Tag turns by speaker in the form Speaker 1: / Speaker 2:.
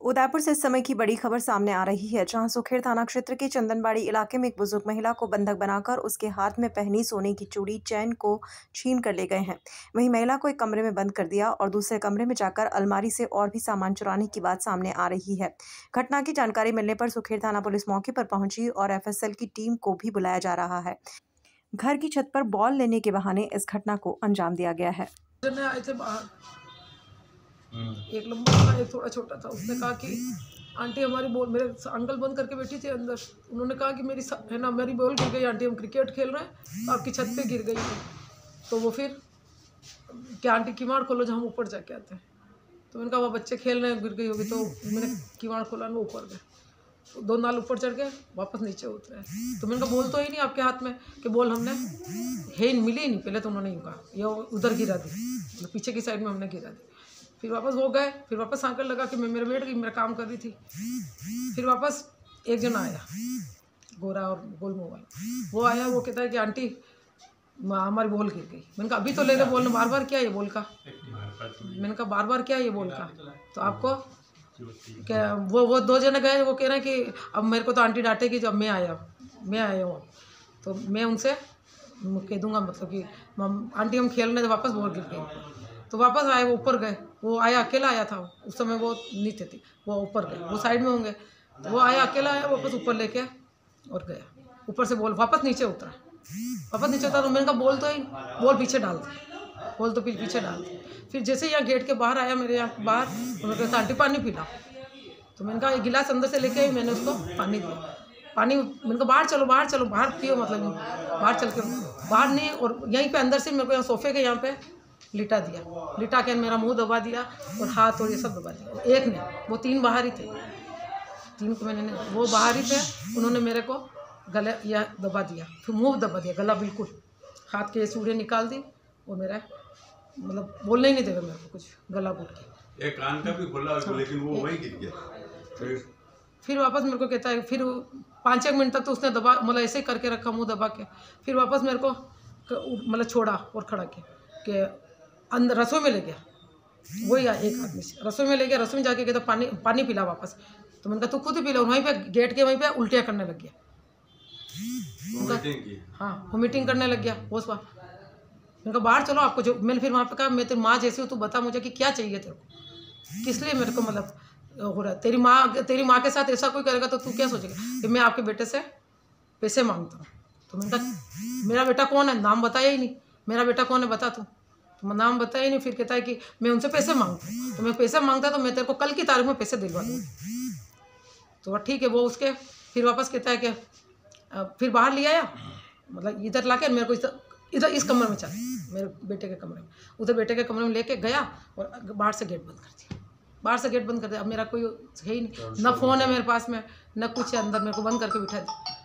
Speaker 1: उदयपुर से इस समय की बड़ी खबर सामने आ रही है, जहां सुखेड़ थाना क्षेत्र के चंदनबाड़ी इलाके में एक बुजुर्ग महिला को बंधक बनाकर उसके हाथ में पहनी सोने की चूड़ी चैन को छीन कर ले गए हैं। वहीं महिला को एक कमरे में बंद कर दिया और दूसरे कमरे में जाकर अलमारी से और भी सामान चुराने की बात सामने आ रही है। घटना की जानकारी मिलने पर सुखेड़ थाना पुलिस मौके पर पहुंची और FSL की टीम को भी बुलाया जा रहा है। घर की छत पर बॉल लेने के बहाने इस घटना को अंजाम दिया गया है।
Speaker 2: एक लंबा था, एक थोड़ा छोटा था। उसने कहा कि आंटी हमारी बॉल, मेरे अंकल बंद करके बैठी थी अंदर। उन्होंने कहा कि मेरी बॉल गिर गई आंटी, हम क्रिकेट खेल रहे हैं तो आपकी छत पे गिर गई है। तो वो फिर क्या आंटी किवाड़ खोलो, जो हम ऊपर जाके आते हैं। तो मैंने कहा वो बच्चे खेल रहे हैं, गिर गई होगी। तो मैंने किवाड़ खोला, वो ऊपर गए। तो 2 नाल ऊपर चढ़ गए, वापस नीचे उतरे। तो मैंने कहा बॉल तो ही नहीं आपके हाथ में, कि बॉल हमने मिली ही नहीं। पहले तो उन्होंने यूँ कहा, ये उधर गिरा दी, मतलब पीछे की साइड में हमने गिरा दी। फिर वापस वो गए, फिर वापस आकर लगा कि मैं मेरे बैठ गई, मेरा काम कर रही थी। फिर वापस एक जना आया, गोरा और गोल मुँह वाला। वो आया, वो कहता है कि आंटी हमारी बॉल गिर गई। मैंने कहा अभी तो ले गए बॉल, बार बार क्या ये बॉल का। मैंने कहा बार बार क्या ये बॉल का। तो आपको क्या, वो 2 जने गए, वो कह रहे हैं कि अब मेरे को तो आंटी डांटेगी जब मैं आया हूँ। तो मैं उनसे कह दूंगा, मतलब कि आंटी हम खेल रहे थे, वापस बॉल गिर गई। तो वापस आए, वो ऊपर गए। वो आया, अकेला आया था उस समय, वो नीचे थी, वो ऊपर गए, वो साइड में होंगे। तो वो आया, अकेला आया, वापस ऊपर लेके और गया। ऊपर से बॉल वापस नीचे उतरा, तो मैंने कहा बॉल तो ही, बॉल पीछे डाल दी, बॉल तो पीछे डाल दी। फिर जैसे यहाँ गेट के बाहर आया, मेरे यहाँ बाहर, उन्होंने कहा आंटी पानी पीला। तो मैंने कहा एक गिलास अंदर से लेके आई, मैंने उसको पानी दिया। मैंने कहा बाहर चलो, बाहर पियो, मतलब बाहर चल के, बाहर नहीं, और यहीं पे अंदर से मेरे को यहाँ सोफे के यहाँ पे लिटा के मेरा मुंह दबा दिया और हाथ और ये सब दबा दिया। एक ने, वो 3 बाहर ही थे, 3 को मैंने, वो बाहर ही थे। उन्होंने मेरे को गले या दबा दिया, फिर मुंह दबा दिया, गला बिल्कुल, हाथ के चूड़ियाँ निकाल दी और मेरा मतलब बोलने ही नहीं देगा मेरे को कुछ, गला घुट के।
Speaker 3: एक कान का भी खुला उसको, लेकिन वो वहीं गिर गया।
Speaker 2: फिर वापस मेरे को कहता है, फिर 5-1 मिनट तक तो उसने दबा, मतलब ऐसे करके रखा, मुंह दबा के। फिर वापस मेरे को मतलब छोड़ा और खड़ा के अंदर रसोई में ले गया। वही एक आदमी से रसोई में ले गया, रसोई में जाके कहता पानी पिला वापस। तो मैंने कहा तू खुद ही पिला। वहीं पे गेट के वहीं पे उल्टियाँ करने लग गया। हाँ, वोमिटिंग करने लग गया वो बार। मैंने कहा बाहर चलो, आपको जो, मैंने फिर वहाँ पे कहा मैं तेरी माँ जैसी हूँ, तू बता मुझे कि क्या चाहिए तेरे को, किस लिए मेरे को मतलब हो रहा है। तेरी माँ के साथ ऐसा कोई करेगा तो तू क्या सोचेगा कि मैं आपके बेटे से पैसे मांगता हूँ। तो मैंने कहा मेरा बेटा कौन है, नाम बताया ही नहीं, मेरा बेटा कौन है बता तू। तो नाम बताया ही नहीं। फिर कहता है कि मैं उनसे पैसे मांगता हूँ। तो मैं पैसे मांगता तो मैं तेरे को कल की तारीख में पैसे दिलवा दूँगी। तो ठीक है, वो उसके फिर वापस कहता है कि फिर बाहर ले आया, मतलब इधर ला के मेरे को इधर इस कमरे में चल, मेरे बेटे के कमरे में, उधर बेटे के कमरे में लेके गया और बाहर से गेट बंद कर दिया। अब मेरा कोई है ही नहीं, ना फ़ोन है मेरे पास में, ना कुछ है अंदर, मेरे को बंद करके बिठा दिया।